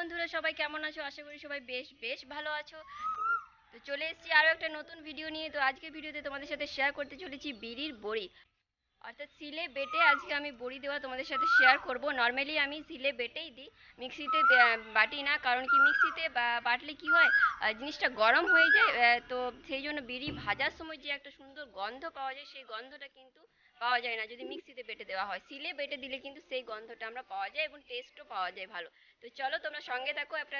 বন্ধুরা, সবাই কেমন আছো? আশা করি সবাই বেশ বেশ ভালো আছো। তো চলে এসেছি আরো একটা নতুন ভিডিও নিয়ে। তো আজকের ভিডিওতে তোমাদের সাথে শেয়ার করতে চলেছি বিড়ির বড়ি, অর্থাৎ সিলে বেটে আজকে আমি বড়ি দেওয়া তোমাদের সাথে শেয়ার করব। নর্মালি আমি সিলে বেটেই দিই, মিক্সিতে বাটি না। কারণ কি, মিক্সিতে বাটলে কি হয়, জিনিসটা গরম হয়ে যায়। তো সেই জন্য বিড়ি ভাজার সময় যে একটা সুন্দর গন্ধ পাওয়া যায়, সেই গন্ধটা কিন্তু পাওয়া যায় না যদি মিক্সিতে বেটে দেওয়া হয়। সিলে বেটে দিলে কিন্তু সেই গন্ধটা আমরা পাওয়া যায় এবং টেস্টও পাওয়া যায় ভালো। তো চলো তোমরা সঙ্গে থাকো, একটা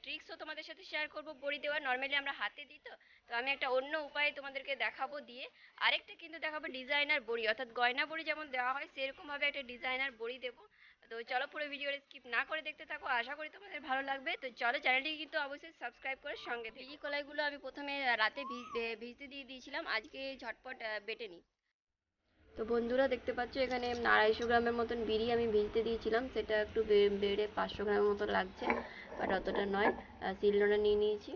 ট্রিক্সও তোমাদের সাথে শেয়ার করব বড়ি দেওয়ার। নর্মালি আমরা হাতে দিই, তো আমি একটা অন্য উপায়ে তোমাদেরকে দেখাবো দিয়ে। আরেকটা কিন্তু দেখাবো ডিজাইনার বড়ি, অর্থাৎ গয়না বড়ি যেমন দেওয়া হয় সেরকম ভাবে একটা ডিজাইনার বড়ি দেবো। তো চলো পুরো ভিডিওটা স্কিপ না করে দেখতে থাকো, আশা করি তোমাদের ভালো লাগবে। তো চলো, চ্যানেলটি কিন্তু অবশ্যই সাবস্ক্রাইব করে সঙ্গে থেকে। বিড়ি কলাইগুলো আমি প্রথমে রাতে ভিজতে দিয়ে দিয়েছিলাম, আজকে ঝটপট বেটে নিই। তো বন্ধুরা, দেখতে পাচ্ছ এখানে 250 গ্রামের মতন বিড়ি আমি ভিজতে দিয়েছিলাম। সেটা একটু বেড়ে 500 গ্রামের মতো লাগছে, বাট অতটা নয়। শিলনোড়া নিয়ে নিয়েছি।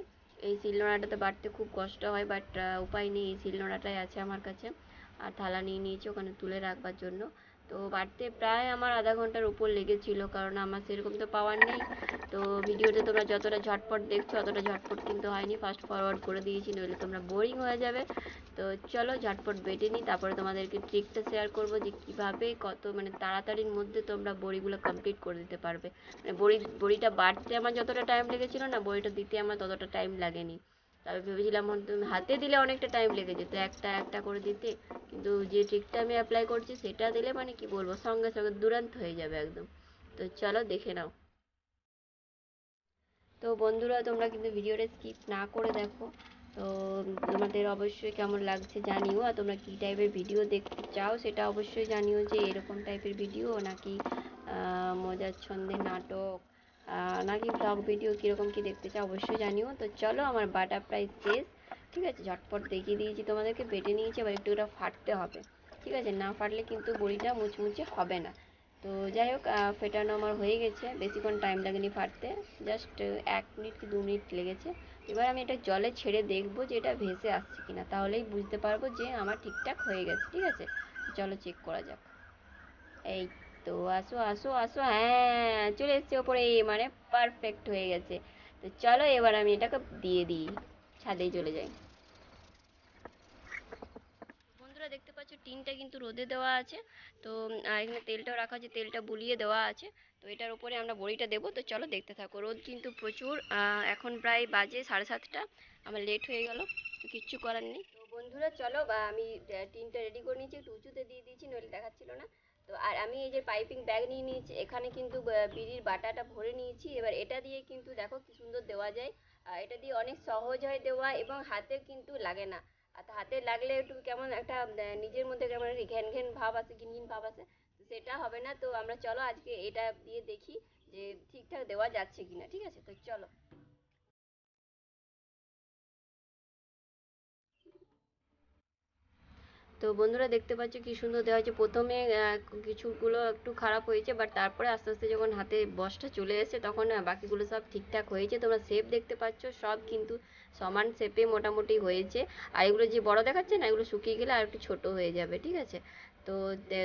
এই শিলনোড়াটাতে বাটতে খুব কষ্ট হয়, বাট উপায় নেই, এই শিলনোড়াটাই আছে আমার কাছে। আর থালা নিয়ে নিয়েছি ওখানে তুলে রাখবার জন্য। তো বাটতে প্রায় আমার আধা ঘন্টার উপর লেগেছিল, কারণ আমার সেরকম তো পাওয়ার নেই। তো ভিডিওতে তোমরা যতটা ঝটপট দেখছো অতটা ঝটপট কিন্তু হয়নি, ফাস্ট ফরওয়ার্ড করে দিয়েছি, নইলে তোমরা বোরিং হয়ে যাবে। তো চলো ঝটপট বেটে নিই, তারপরে তোমাদেরকে ট্রিকটা শেয়ার করবো যে কীভাবে কত মানে তাড়াতাড়ির মধ্যে তোমরা বড়িগুলো কমপ্লিট করে দিতে পারবে। মানে বড়িটা বাটতে আমার যতটা টাইম লেগেছিলো না, বড়িটা দিতে আমার ততটা টাইম লাগেনি। তবে ভেবেছিলাম তুমি হাতে দিলে অনেকটা টাইম লেগে যেত একটা একটা করে দিতে, কিন্তু যে ট্রিকটা আমি অ্যাপ্লাই করছি সেটা দিলে মানে কি বলবো, সঙ্গে সঙ্গে দুরান্ত হয়ে যাবে একদম। তো চলো দেখে নাও। তো বন্ধুরা, তোমরা কিন্তু ভিডিওটা স্কিপ না করে দেখো। তো তোমাদের অবশ্যই কেমন লাগছে জানিও, আর তোমরা কী টাইপের ভিডিও দেখতে চাও সেটা অবশ্যই জানিও, যে এরকম টাইপের ভিডিও নাকি মজার ছন্দে নাটক, নাকি ব্লগ ভিডিও, কীরকম কী দেখতে চাও অবশ্যই জানিও। তো চলো, আমার বাটা প্রায় শেষ। ঠিক আছে, ঝটপট দেখিয়ে দিয়েছি তোমাদেরকে, বেটে নিয়েছি, এবার একটু ওটা ফাটতে হবে। ঠিক আছে, না ফাটলে কিন্তু বড়িটা মুচমুচে হবে না। তো যাই হোক, ফেটানো আমার হয়ে গেছে, বেশিক্ষণ টাইম লাগেনি ফাটতে, জাস্ট 1 মিনিট কি 2 মিনিট লেগেছে। এবার আমি এটা জলে ছেড়ে দেখবো যে এটা ভেসে আসছে কিনা, তাহলেই বুঝতে পারবো যে আমার ঠিকঠাক হয়ে গেছে। ঠিক আছে, চলো চেক করা যাক। এই তো, আসো আসো আসো, হ্যাঁ চলে এসছে ওপরে, মানে পারফেক্ট হয়ে গেছে। তো চলো এবার আমি এটাকে দিয়ে দিই, ছাদেই চলে যাই। বন্ধুরা, দেখতে পাচ্ছ টিনটা কিন্তু রোদে দেওয়া আছে। তো এখানে তেলটাও রাখা আছে, তেলটা বুলিয়ে দেওয়া আছে। তো এটার উপরে আমরা বড়িটা দেবো। তো চলো দেখতে থাকো। রোদ কিন্তু প্রচুর, এখন প্রায় বাজে 7:30। আমার লেট হয়ে গেল, তো কিচ্ছু করার নেই। তো বন্ধুরা চলো, আমি টিনটা রেডি করে নিয়েছি, একটু উঁচুতে দিয়ে দিয়েছি, নইলে দেখাচ্ছিল না। তো আর আমি এই যে পাইপিং ব্যাগ নিয়ে নিয়েছি, এখানে কিন্তু বিড়ির বাটাটা ভরে নিয়েছি। এবার এটা দিয়ে কিন্তু দেখো কি সুন্দর দেওয়া যায়। এটা দিয়ে অনেক সহজ হয় দেওয়া, এবং হাতে কিন্তু লাগে না। আর হাতে লাগলে একটু কেমন একটা নিজের মধ্যে কেমন একটা ঘ্যান ঘ্যান ভাব আসে, ঘিন ঘিন ভাব আসে। তো সেটা হবে না। তো আমরা চলো আজকে এটা দিয়ে দেখি যে ঠিকঠাক দেওয়া যাচ্ছে কিনা। ঠিক আছে, তো চলো। তো বন্ধুরা, দেখতে পাচ্ছ কি সুন্দর দেওয়া হয়েছে। প্রথমে কিছুগুলো একটু খারাপ হয়েছে, বাট তারপরে আস্তে আস্তে যখন হাতে বসটা চলে এসেছে, তখন বাকিগুলো সব ঠিকঠাক হয়েছে। তোমরা শেপ দেখতে পাচ্ছ, সব কিন্তু সমান শেপে মোটামুটি হয়েছে। আর এগুলো যে বড় দেখাচ্ছে না, এগুলো শুকিয়ে গেলে আর একটু ছোট হয়ে যাবে। ঠিক আছে, তো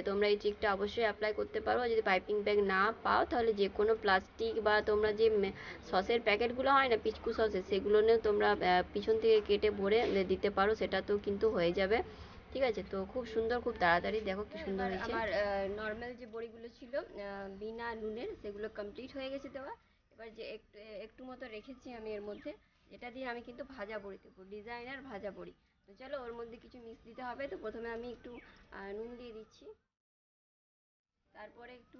তোমরা এই ট্রিকটা অবশ্যই অ্যাপ্লাই করতে পারো। যদি পাইপিং ব্যাগ না পাও, তাহলে যে কোনো প্লাস্টিক বা তোমরা যে সসের প্যাকেটগুলো হয় না, পিচকু সসের, সেগুলো নিয়ে তোমরা পিছন থেকে কেটে ভরে দিতে পারো, সেটাতেও কিন্তু হয়ে যাবে। ঠিক আছে, তো খুব সুন্দর, খুব তাড়াতাড়ি, দেখো কি সুন্দর হয়েছে। আমার নর্মাল যে বড়িগুলো ছিল বিনা নুনের, সেগুলো কমপ্লিট হয়ে গেছে দেওয়া। এবার যে একটু একটু মতো রেখেছি আমি এর মধ্যে, যেটা দিয়ে আমি কিন্তু ভাজা বড়ি দেবো, ডিজাইনার ভাজা বড়ি। তো চলো, ওর মধ্যে কিছু মিক্স দিতে হবে। তো প্রথমে আমি একটু নুন দিয়ে দিচ্ছি, তারপরে একটু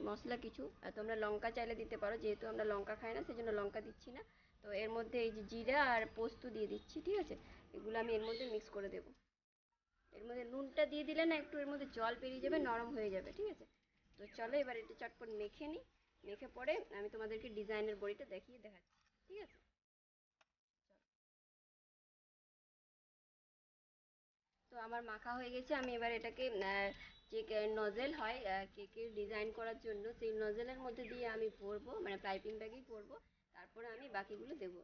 মশলা কিছু, তোমরা লঙ্কা চাইলে দিতে পারো, যেহেতু আমরা লঙ্কা খাই না সেজন্য লঙ্কা দিচ্ছি না। তো এর মধ্যে এই যে জিরা আর পোস্ত দিয়ে দিচ্ছি। ঠিক আছে, এগুলো আমি এর মধ্যে মিক্স করে দেবো। এর মধ্যে নুনটা দিয়ে দিলে না, একটু এর মধ্যে জল বেরিয়ে যাবে, নরম হয়ে যাবে। ঠিক আছে, তো চলো এবার এটা চটপট মেখে নিই। মেখে পরে আমি তোমাদেরকে ডিজাইনের বড়িটা দেখাচ্ছি। ঠিক আছে, তো আমার মাখা হয়ে গেছে। আমি এবার এটাকে যে নজেল হয় কেকের ডিজাইন করার জন্য, সেই নজেলের মধ্যে দিয়ে আমি ভরবো, মানে পাইপিং ব্যাগেই ভরবো। তারপরে আমি বাকিগুলো দেবো।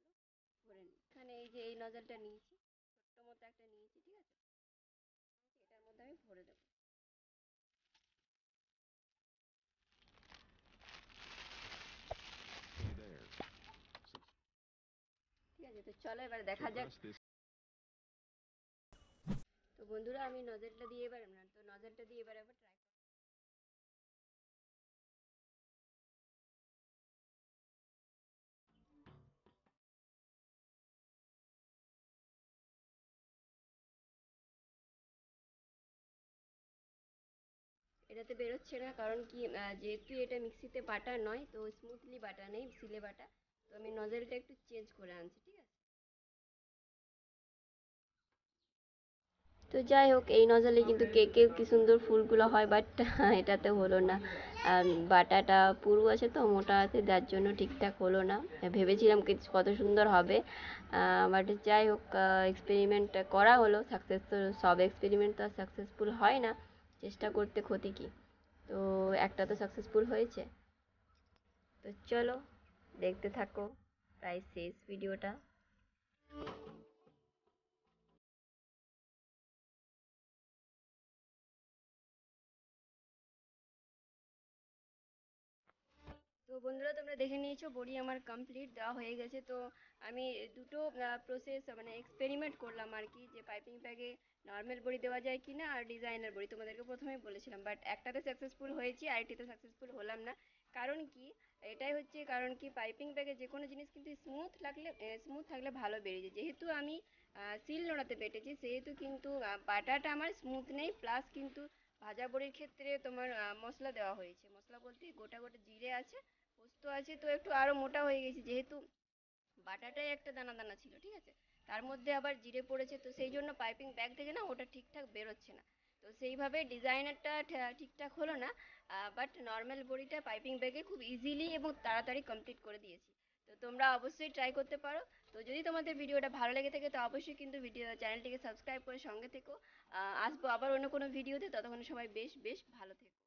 তো চলো ভরে নিই। এখানে এই যে এই নজেলটা নিয়েছি, ছোট্ট মতো একটা নিয়েছি। ঠিক আছে, এটার মধ্যে আমি ভরে দেবো। চলো এবার দেখা যাক। তো বন্ধুরা আমি নজরটা দিয়ে এবার একবার ট্রাই। এটাতে বেরোচ্ছে না, কারণ কি যেহেতু এটা মিক্সিতে বাটা নয়, তো স্মুথলি বাটা নেই, সিলে বাটা। তো আমি নজলটা একটু চেঞ্জ করে আনছি, ঠিক আছে। তো যাই হোক, এই নজলে কিন্তু কেকের কি সুন্দর ফুলগুলো হয়, বাট এটাতে হলো না। বাটাটা পুরু আছে তো, মোটা আছে, যার জন্য ঠিকঠাক হলো না। ভেবেছিলাম কত সুন্দর হবে, বাট যাই হোক, এক্সপেরিমেন্ট করা হলো, সাকসেস তো সব এক্সপেরিমেন্ট তো আর সাকসেসফুল হয় না, চেষ্টা করতে ক্ষতি কি। তো একটা তো সাকসেসফুল হয়েছে। তো চলো দেখতে থাকো প্রায় শেষ ভিডিওটা। তো বন্ধুরা তোমরা দেখে নিয়েছো বড়ি আমার কমপ্লিট দেওয়া হয়ে গেছে। তো আমি দুটো প্রসেস মানে এক্সপেরিমেন্ট করলাম আর কি, যে পাইপিং ব্যাগে নর্মাল বড়ি দেওয়া যায় কি না আর ডিজাইনার বড়ি, তোমাদেরকে প্রথমেই বলেছিলাম, বাট একটাতে সাকসেসফুল হয়েছি, আরেকটিতে সাকসেসফুল হলাম না। কারণ কি, এটাই হচ্ছে কারণ কি, পাইপিং ব্যাগে যে কোনো জিনিস কিন্তু স্মুথ থাকলে ভালো বেরিয়ে যায়। যেহেতু আমি সিল নোড়াতে বেটেছি, সেহেতু কিন্তু বাটাটা আমার স্মুথ নেই, প্লাস কিন্তু ভাজা বড়ির ক্ষেত্রে তোমার মশলা দেওয়া হয়েছে, মশলা বলতে গোটা গোটা জিরে আছে, পোস্ত আছে, তো একটু আরো মোটা হয়ে গেছে, যেহেতু বাটাটাই একটা দানা দানা ছিল, ঠিক আছে। তার মধ্যে আবার জিরে পড়েছে, তো সেই জন্য পাইপিং ব্যাগ থেকে না ওটা ঠিকঠাক বেরোচ্ছে না। তো সেইভাবে ডিজাইনারটা ঠিকঠাক হলো না। বাট নর্মাল বড়িটা পাইপিং ব্যাগে খুব ইজিলি এবং তাড়াতাড়ি কমপ্লিট করে দিয়েছি। তো তোমরা অবশ্যই ট্রাই করতে পারো। তো যদি তোমাদের ভিডিওটা ভালো লেগে থাকে, তো অবশ্যই কিন্তু চ্যানেলটিকে সাবস্ক্রাইব করে সঙ্গে থেকো। আসবো আবার অন্য কোনো ভিডিওতে, ততক্ষণ সবাই বেশ বেশ ভালো থেকো।